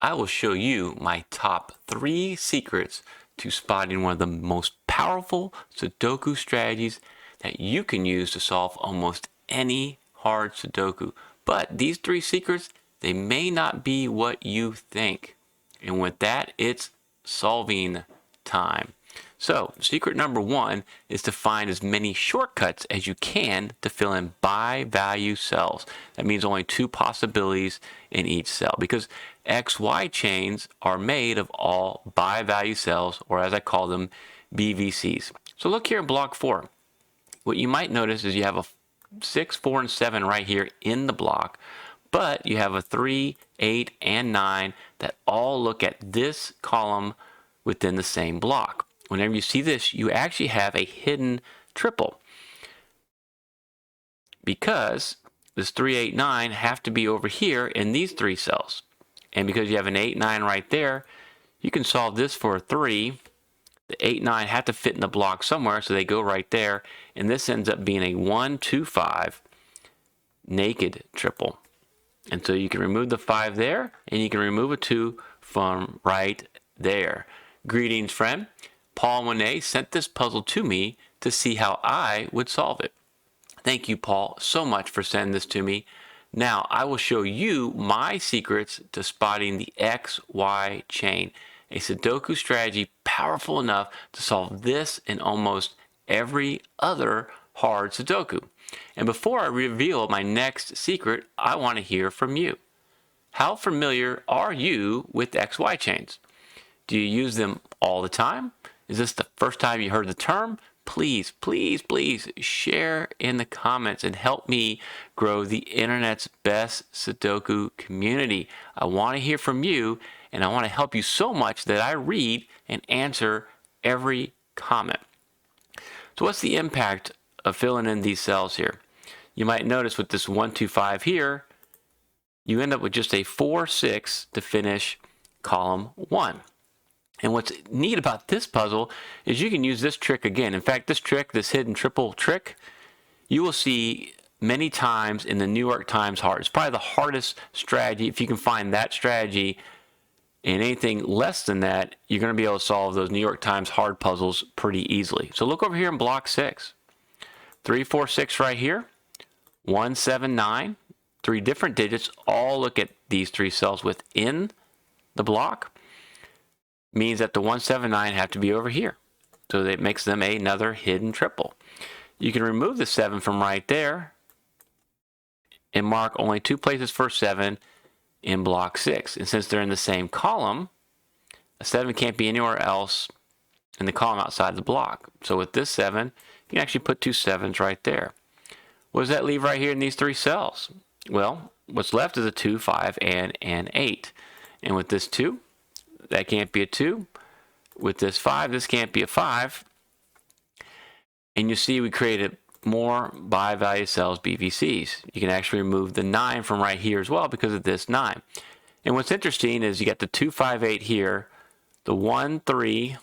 I will show you my top 3 secrets to spotting one of the most powerful Sudoku strategies that you can use to solve almost any hard Sudoku. But these 3 secrets, they may not be what you think. And with that, it's solving time. So, secret number 1 is to find as many shortcuts as you can to fill in by value cells. That means only 2 possibilities in each cell, because XY chains are made of all by value cells, or as I call them, BVCs. So look here in block 4. What you might notice is you have a 6, 4, and 7 right here in the block, but you have a 3, 8, and 9 that all look at this column within the same block. Whenever you see this, you actually have a hidden triple, because this 3, 8, 9 have to be over here in these 3 cells. And because you have an 8, 9 right there, you can solve this for a 3. The 8, 9 have to fit in the block somewhere, so they go right there. And this ends up being a 1, 2, 5 naked triple. And so you can remove the 5 there, and you can remove a 2 from right there. Greetings, friend. Paul Mone sent this puzzle to me to see how I would solve it. Thank you, Paul, so much for sending this to me. Now, I will show you my secrets to spotting the XY chain, a Sudoku strategy powerful enough to solve this and almost every other hard Sudoku. And before I reveal my next secret, I want to hear from you. How familiar are you with XY chains? Do you use them all the time? Is this the first time you heard the term? Please, please, please share in the comments and help me grow the internet's best Sudoku community. I want to hear from you, and I want to help you so much that I read and answer every comment. So what's the impact of filling in these cells here? You might notice with this 1, 2, 5 here, you end up with just a 4, 6 to finish column 1. And what's neat about this puzzle is you can use this trick again. In fact, this trick, this hidden triple trick, you will see many times in the New York Times hard. It's probably the hardest strategy. If you can find that strategy and anything less than that, you're going to be able to solve those New York Times hard puzzles pretty easily. So look over here in block 6. 3, 4, 6 right here. 1, 7, 9. 3 different digits. All look at these 3 cells within the block. Means that the 1, 7, 9 have to be over here. So that makes them another hidden triple. You can remove the 7 from right there and mark only 2 places for 7 in block 6. And since they're in the same column, a 7 can't be anywhere else in the column outside the block. So with this 7, you can actually put 2 7s right there. What does that leave right here in these 3 cells? Well, what's left is a 2, 5, and an 8. And with this 2, that can't be a 2. With this 5, this can't be a 5. And you see we created more by value cells, BVCs. You can actually remove the 9 from right here as well because of this 9. And what's interesting is you got the 2, 5, 8 here, the 1, 3,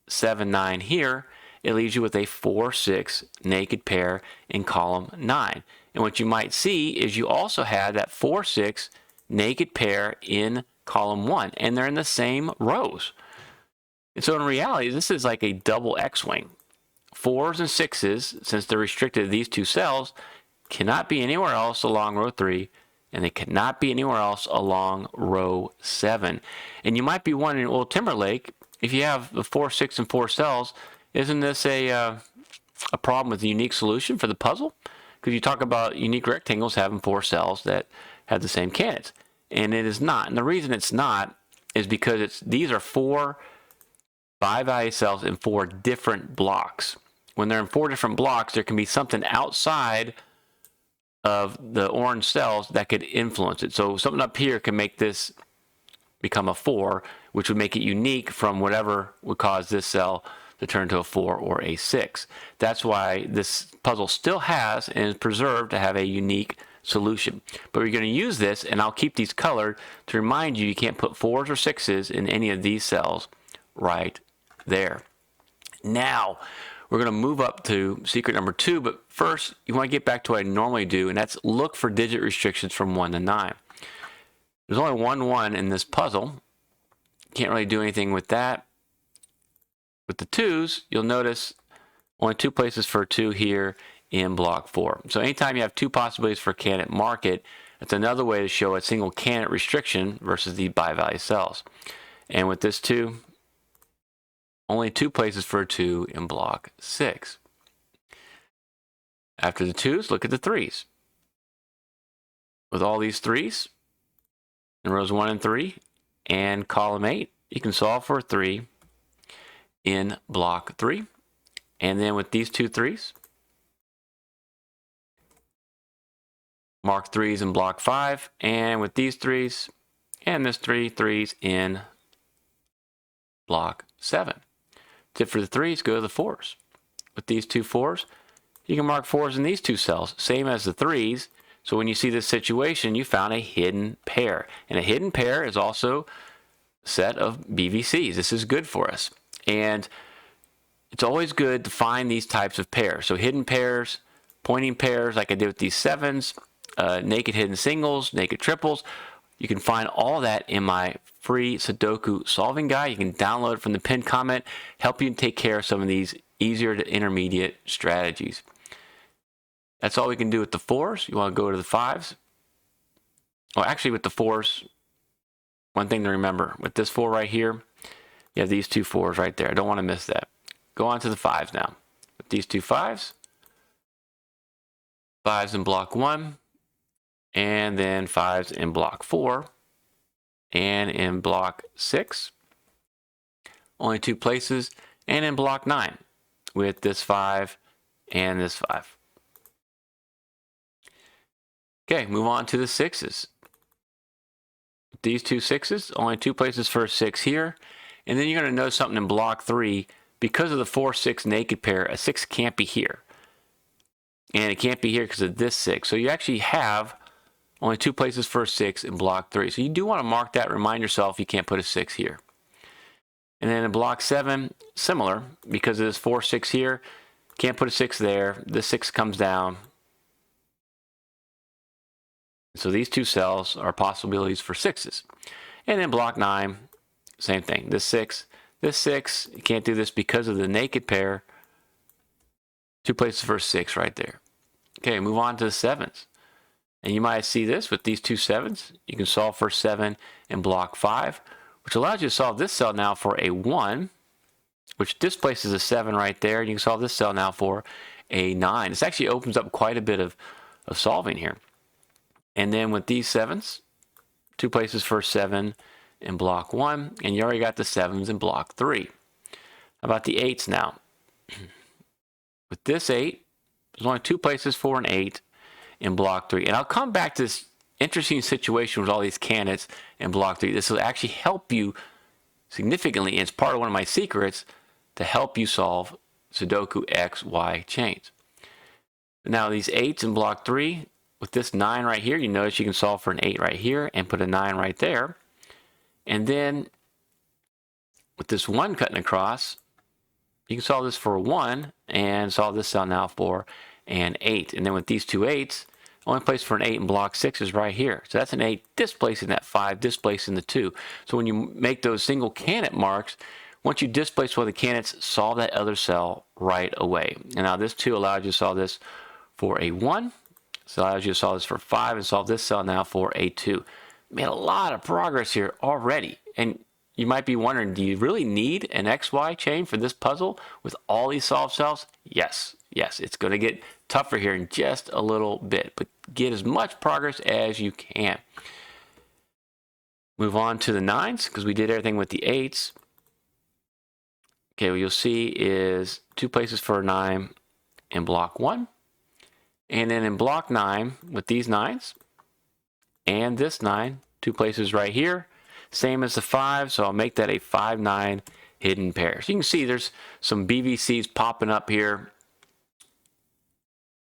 7, 9 here. It leaves you with a 4, 6 naked pair in column 9. And what you might see is you also have that 4, 6 naked pair in column 1, and they're in the same rows. And so in reality, this is like a double X-wing. 4s and 6s, since they're restricted to these 2 cells, cannot be anywhere else along row 3, and they cannot be anywhere else along row 7. And you might be wondering, well, Timberlake, if you have the 4, 6, and 4 cells, isn't this a problem with a unique solution for the puzzle? Because you talk about unique rectangles having 4 cells that have the same candidates. And it is not. And the reason it's not is because these are 4 by value cells in 4 different blocks. When they're in 4 different blocks, there can be something outside of the orange cells that could influence it. So something up here can make this become a 4, which would make it unique from whatever would cause this cell to turn to a 4 or a 6. That's why this puzzle still has and is preserved to have a unique solution. But we're going to use this, and I'll keep these colored to remind you can't put 4s or 6s in any of these cells right there. Now, we're going to move up to secret number 2, but first, you want to get back to what I normally do, and that's look for digit restrictions from 1 to 9. There's only one in this puzzle. Can't really do anything with that. With the 2s, you'll notice only 2 places for 2 here in block 4. So anytime you have 2 possibilities for candidate, mark it. That's another way to show a single candidate restriction versus the by value cells. And with this 2, only 2 places for a 2 in block 6. After the 2s, look at the 3s. With all these 3s in rows 1 and 3 and column 8, you can solve for a 3 in block 3. And then with these 2 3s, mark 3s in block 5, and with these 3s and this 3s in block 7. Tip for the 3s, go to the 4s. With these 2 4s, you can mark 4s in these 2 cells, same as the 3s. So when you see this situation, you found a hidden pair. And a hidden pair is also a set of BVCs. This is good for us. And it's always good to find these types of pairs. So hidden pairs, pointing pairs, like I did with these 7s, naked hidden singles, naked triples. You can find all that in my free Sudoku solving guide. You can download it from the pinned comment, help you take care of some of these easier to intermediate strategies. That's all we can do with the 4s. You want to go to the 5s. Oh, actually with the 4s, one thing to remember, with this 4 right here, you have these 2 4s right there. I don't want to miss that. Go on to the 5s now. With these 2 5s, 5s in block 1, and then 5s in block 4, and in block 6, only 2 places, and in block 9 with this 5 and this 5. Okay, move on to the 6s. These 2 6s, only 2 places for a 6 here, and then you're going to notice something in block 3. Because of the 4 6 naked pair, a 6 can't be here, and it can't be here because of this 6. So you actually have only 2 places for a 6 in block 3. So you do want to mark that, remind yourself you can't put a 6 here. And then in block 7, similar, because of this 4 6 here, can't put a 6 there. This 6 comes down. So these 2 cells are possibilities for 6s. And in block 9, same thing. This 6, you can't do this because of the naked pair. 2 places for a 6 right there. Okay, move on to the 7s. And you might see this with these 2 7s. You can solve for 7 in block 5, which allows you to solve this cell now for a 1, which displaces a 7 right there. And you can solve this cell now for a 9. This actually opens up quite a bit of solving here. And then with these 7s, 2 places for 7 in block 1, and you already got the 7s in block 3. How about the 8s now? With this 8, there's only 2 places for an 8 in block 3. And I'll come back to this interesting situation with all these candidates in block 3. This will actually help you significantly, and it's part of one of my secrets to help you solve Sudoku XY-Chains. Now these 8s in block 3, with this 9 right here, you notice you can solve for an 8 right here and put a 9 right there. And then with this 1 cutting across, you can solve this for a 1 and solve this cell now for an 8. And then with these 2 8s, only place for an 8 in block 6 is right here. So that's an 8 displacing that 5, displacing the 2. So when you make those single candidate marks, once you displace one of the candidates, solve that other cell right away. And now this 2 allows you to solve this for a 1. So it allows you to solve this for 5 and solve this cell now for a 2. Made a lot of progress here already. And you might be wondering, do you really need an XY chain for this puzzle with all these solved cells? Yes, it's going to get tougher here in just a little bit, but get as much progress as you can. Move on to the 9s, because we did everything with the 8s. Okay, what you'll see is 2 places for a 9 in block 1. And then in block 9, with these 9s, and this 9, 2 places right here, same as the 5, so I'll make that a 5-9 hidden pair. So you can see there's some BVCs popping up here,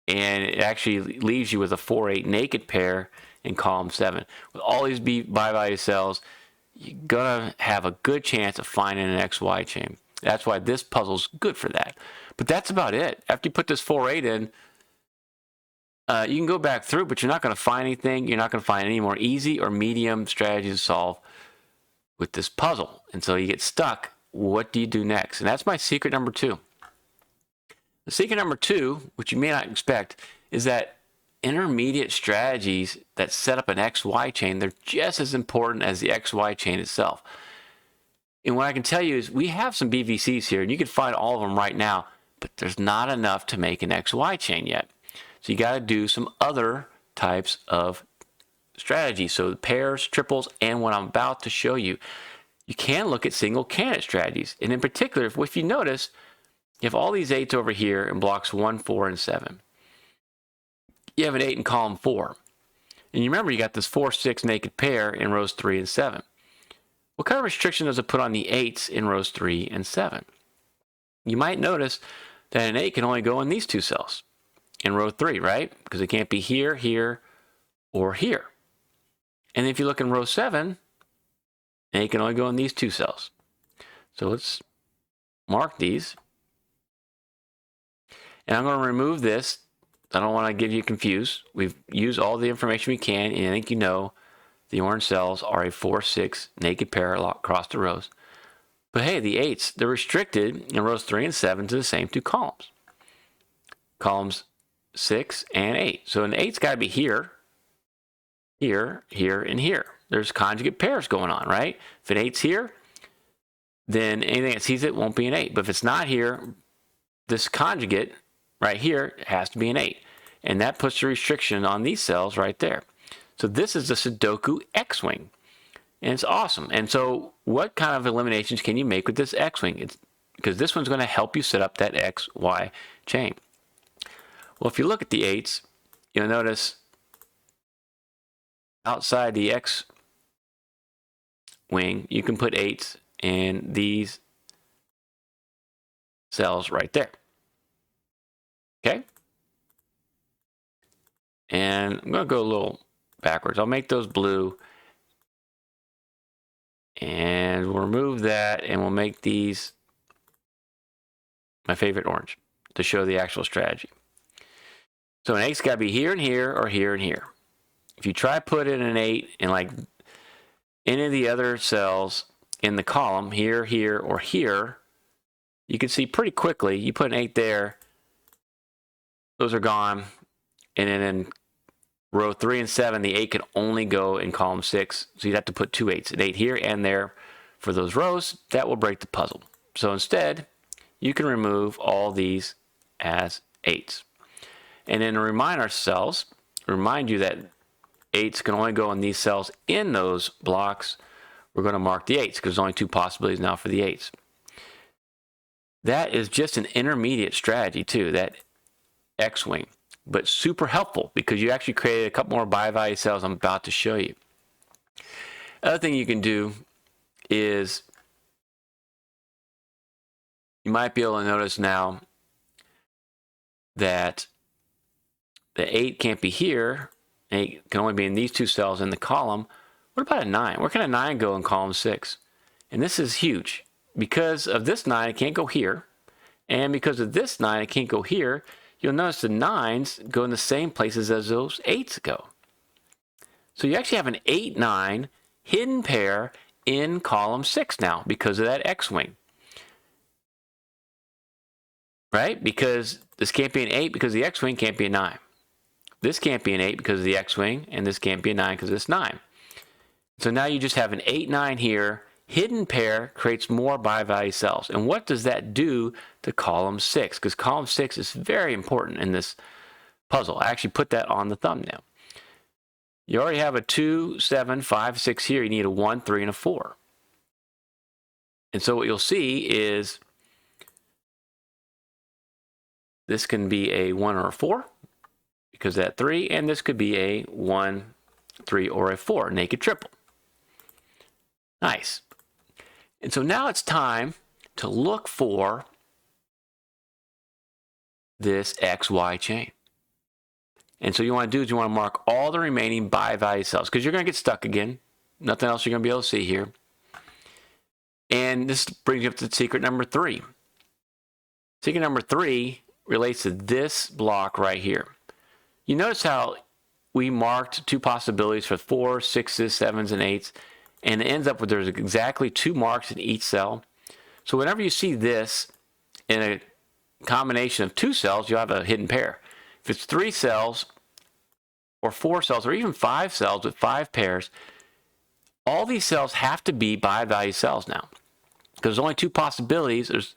and it actually leaves you with a 4-8 naked pair in column 7. With all these by value cells, you're gonna have a good chance of finding an XY chain. That's why this puzzle's good for that. But that's about it. After you put this 4-8 in, You can go back through, but you're not going to find anything. You're not going to find any more easy or medium strategies to solve with this puzzle. And so you get stuck. What do you do next? And that's my secret number 2. The secret number 2, which you may not expect, is that intermediate strategies that set up an XY chain, they're just as important as the XY chain itself. And what I can tell you is we have some BVCs here, and you can find all of them right now, but there's not enough to make an XY chain yet. So you got to do some other types of strategies. So pairs, triples, and what I'm about to show you. You can look at single candidate strategies. And in particular, if you notice, you have all these 8s over here in blocks 1, 4, and 7. You have an 8 in column 4. And you remember you got this 4, 6 naked pair in rows 3 and 7. What kind of restriction does it put on the 8s in rows 3 and 7? You might notice that an 8 can only go in these 2 cells in row 3, right? Because it can't be here, here, or here. And if you look in row 7, an 8 can only go in these 2 cells. So let's mark these. And I'm going to remove this. I don't want to get you confused. We've used all the information we can, and I think you know the orange cells are a 4, 6 naked pair across the rows. But hey, the 8s, they're restricted in rows 3 and 7 to the same 2 columns. Columns 6 and 8. So an 8's got to be here, here, here, and here. There's conjugate pairs going on, right? If an 8's here, then anything that sees it won't be an 8. But if it's not here, this conjugate right here has to be an 8. And that puts a restriction on these cells right there. So this is the Sudoku X-Wing. And it's awesome. And so what kind of eliminations can you make with this X-Wing? Because this one's going to help you set up that XY chain. Well, if you look at the 8s, you'll notice outside the X-Wing, you can put 8s in these cells right there. Okay? And I'm going to go a little backwards. I'll make those blue. And we'll remove that, and we'll make these my favorite orange to show the actual strategy. So an 8's got to be here and here, or here and here. If you try to put in an 8 in like any of the other cells in the column, here, here, or here, you can see pretty quickly, you put an 8 there, those are gone. And then in row 3 and 7, the 8 can only go in column 6. So you'd have to put 2 8s, an 8 here and there for those rows. That will break the puzzle. So instead, you can remove all these as 8s. And then to remind ourselves, remind you that 8s can only go in these cells in those blocks. We're going to mark the 8s because there's only 2 possibilities now for the 8s. That is just an intermediate strategy too, that X-Wing, but super helpful because you actually created a couple more bi-value cells I'm about to show you. Other thing you can do is you might be able to notice now that the 8 can't be here. 8 can only be in these 2 cells in the column. What about a 9? Where can a 9 go in column 6? And this is huge. Because of this 9, it can't go here. And because of this 9, it can't go here. You'll notice the 9s go in the same places as those 8s go. So you actually have an 8-9 hidden pair in column 6 now because of that X-Wing. Right? Because this can't be an 8 because the X-Wing can't be a 9. This can't be an 8 because of the X-Wing, and this can't be a 9 because of this 9. So now you just have an 8-9 here. Hidden pair creates more bi-value cells. And what does that do to column 6? Because column 6 is very important in this puzzle. I actually put that on the thumbnail. You already have a 2, 7, 5, 6 here. You need a 1, 3, and a 4. And so what you'll see is this can be a 1 or a 4 because of that 3. And this could be a 1, 3, or a 4, naked triple. Nice. And so now it's time to look for this XY chain. And so you want to do is you want to mark all the remaining bi-value cells because you're going to get stuck again. Nothing else you're going to be able to see here. And this brings you up to secret number 3. Secret number 3 relates to this block right here. You notice how we marked 2 possibilities for 4s, 6s, 7s, and 8s, and it ends up with there's exactly 2 marks in each cell. So whenever you see this in a combination of 2 cells, you'll have a hidden pair. If it's 3 cells or 4 cells or even 5 cells with 5 pairs, all these cells have to be bi-value cells now, because there's only 2 possibilities. There's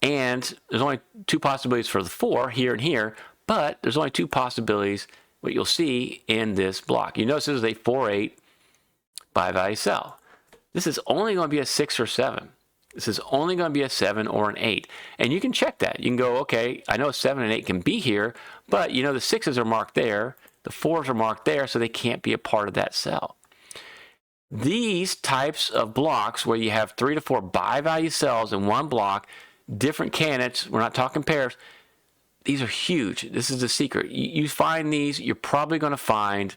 only 2 possibilities for the 4 here and here, but there's only 2 possibilities what you'll see in this block. You notice this is a 4-8 bi-value cell. This is only going to be a 6 or 7. This is only going to be a 7 or an 8. And you can check that. You can go, okay, I know 7 and 8 can be here, but you know the 6s are marked there, the 4s are marked there, so they can't be a part of that cell. These types of blocks where you have 3 to 4 bi-value cells in one block, different candidates, we're not talking pairs, these are huge. This is the secret. You find these, you're probably going to find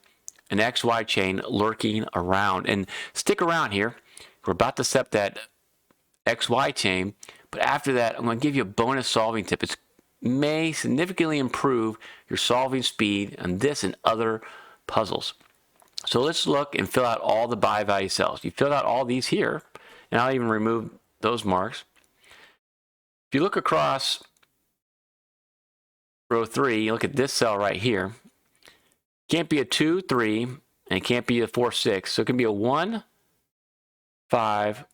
an XY chain lurking around. And stick around here. We're about to set that XY chain, but after that, I'm going to give you a bonus solving tip. It may significantly improve your solving speed on this and other puzzles. So let's look and fill out all the bi-value cells. You filled out all these here, and I'll even remove those marks. If you look across row 3, you look at this cell right here. Can't be a 2, 3, and it can't be a 4, 6. So it can be a 1, 5,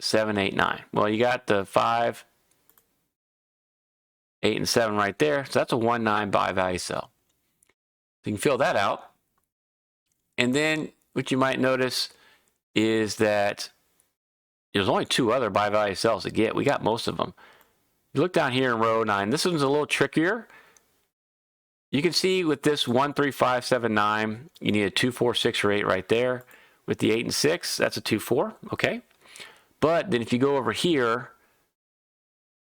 7, 8, 9. Well, you got the 5, 8, and 7 right there. So that's a 1, 9 bi-value cell. So you can fill that out. And then what you might notice is that there's only 2 other bi-value cells to get. We got most of them. You look down here in row 9. This one's a little trickier. You can see with this 1, 3, 5, 7, 9, you need a 2, 4, 6, or 8 right there. With the 8 and 6, that's a 2, 4. Okay. But then if you go over here,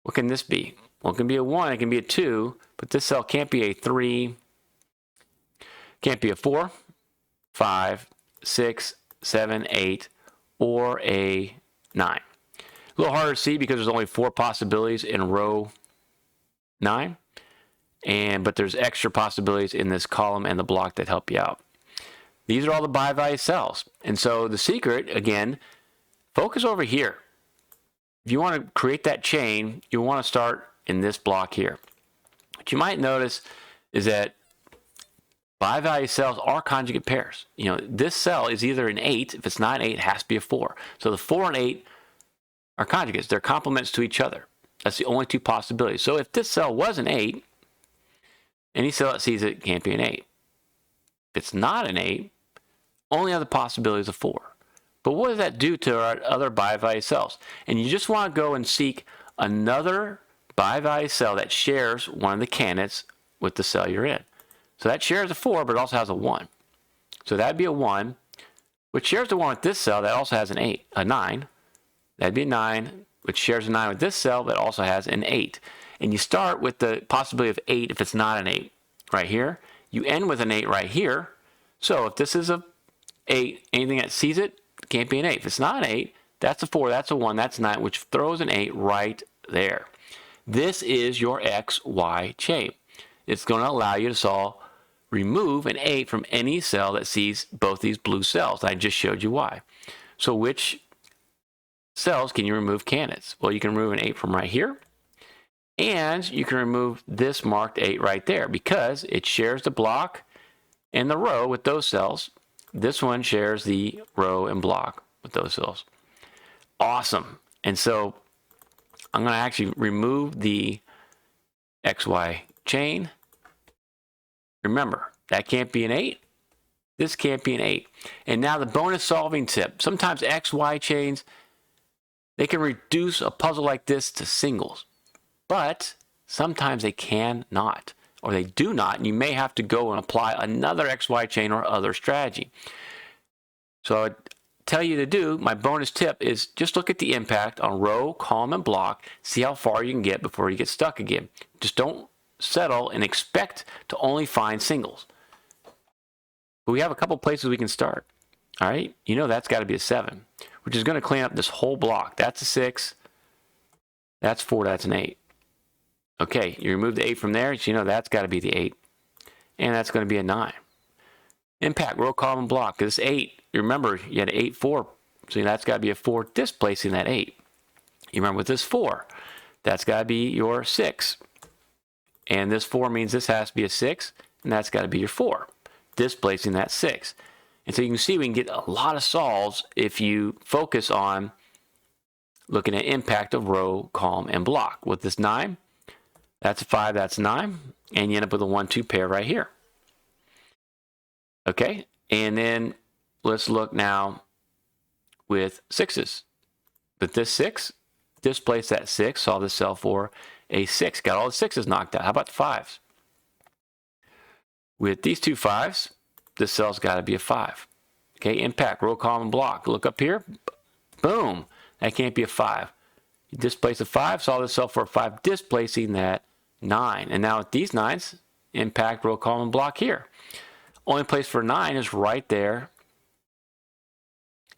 what can this be? Well, it can be a 1, it can be a 2, but this cell can't be a 3, can't be a 4, 5, 6, 7, 8, or a 9. A little harder to see because there's only 4 possibilities in row 9, but there's extra possibilities in this column and the block that help you out. These are all the bi-value cells. And so the secret, again, focus over here. If you want to create that chain, you want to start in this block here. What you might notice is that bi-value cells are conjugate pairs. You know, this cell is either an 8. If it's not an 8, it has to be a 4. So the 4 and 8 are conjugates. They're complements to each other. That's the only 2 possibilities. So if this cell was an 8, any cell that sees it can't be an 8. If it's not an 8, only other possibility is a 4. But what does that do to our other bi-value cells? And you just want to go and seek another bi-value cell that shares one of the candidates with the cell you're in. So that shares a 4, but it also has a 1. So that'd be a 1, which shares the 1 with this cell that also has an 8, a 9. That'd be a 9, which shares a 9 with this cell that also has an 8. And you start with the possibility of 8 if it's not an 8 right here. You end with an 8 right here. So if this is a 8, anything that sees it can't be an 8. If it's not an 8, that's a 4, that's a 1, that's a 9, which throws an 8 right there. This is your XY chain. It's going to allow you to remove an 8 from any cell that sees both these blue cells. I just showed you why. So which cells can you remove candidates? Well, you can remove an 8 from right here, and you can remove this marked 8 right there because it shares the block and the row with those cells. This one shares the row and block with those cells. Awesome. And so I'm going to actually remove the XY chain. Remember, that can't be an 8. This can't be an 8. And now the bonus solving tip. Sometimes XY chains, they can reduce a puzzle like this to singles. But sometimes they cannot, or they do not, and you may have to go and apply another XY chain or other strategy. So I'd tell you to do, my bonus tip is just look at the impact on row, column, and block, see how far you can get before you get stuck again. Just don't settle and expect to only find singles. But we have a couple places we can start. All right, you know that's got to be a 7, which is going to clean up this whole block. That's a 6, that's 4, that's an 8. Okay, you remove the 8 from there, so you know that's got to be the 8. and that's going to be a 9. Impact, row, column, and block. This 8, you remember you had 8, 4, so that's got to be a 4 displacing that 8. You remember with this 4, that's got to be your 6. And this 4 means this has to be a 6, and that's got to be your 4, displacing that 6. And so you can see we can get a lot of solves if you focus on looking at impact of row, column, and block. With this 9, that's a 5, that's 9, and you end up with a 1-2 pair right here. Okay, and then let's look now with 6s. With this 6, displace that 6, solve this cell for a 6. Got all the 6s knocked out. How about the 5s? With these two 5s, this cell's got to be a 5. Okay, impact, row, column, and block. Look up here. Boom. That can't be a 5. You displace a 5, solve this cell for a 5, displacing that 9. And now with these 9s, impact, row, column, and block here. Only place for 9 is right there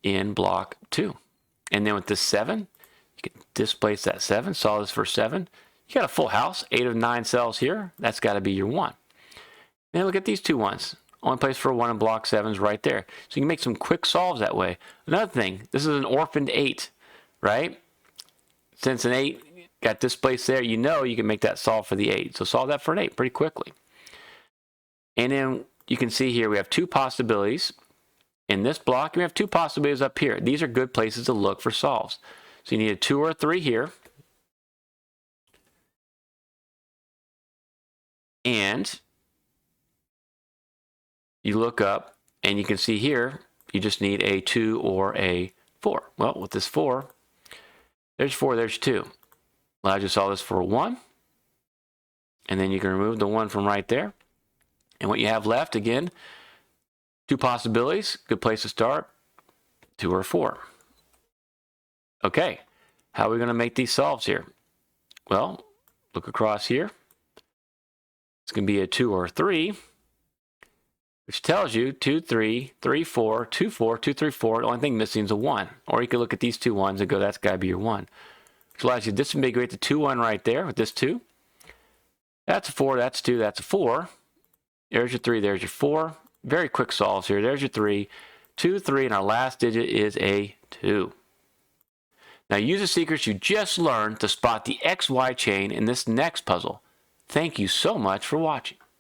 in block 2. And then with this 7, you can displace that 7, solve this for 7. You got a full house, 8 of 9 cells here. That's got to be your 1. Then look at these two 1s. Only place for 1 in block 7 is right there. So you can make some quick solves that way. Another thing, this is an orphaned 8, right? Since an 8 got displaced there, you know you can make that solve for the 8. So solve that for an 8 pretty quickly. And then you can see here we have 2 possibilities. In this block, we have 2 possibilities up here. These are good places to look for solves. So you need a 2 or a 3 here. And you look up and you can see here, you just need a 2 or a 4. Well, with this 4, there's 4, there's 2. Allows you to solve this for a 1. And then you can remove the 1 from right there. And what you have left, again, 2 possibilities. Good place to start, 2 or 4. Okay, how are we going to make these solves here? Well, look across here. It's going to be a 2 or a 3, which tells you 2, 3, 3, 4, 2, 4, 2, 3, 4. The only thing missing is a 1. Or you could look at these two 1s and go, that's got to be your 1. Which allows you to disambiguate the 2, 1 right there with this 2. That's a 4, that's 2, that's a 4. There's your 3, there's your 4. Very quick solves here. There's your 3, 2, 3, and our last digit is a 2. Now use the secrets you just learned to spot the XY chain in this next puzzle. Thank you so much for watching.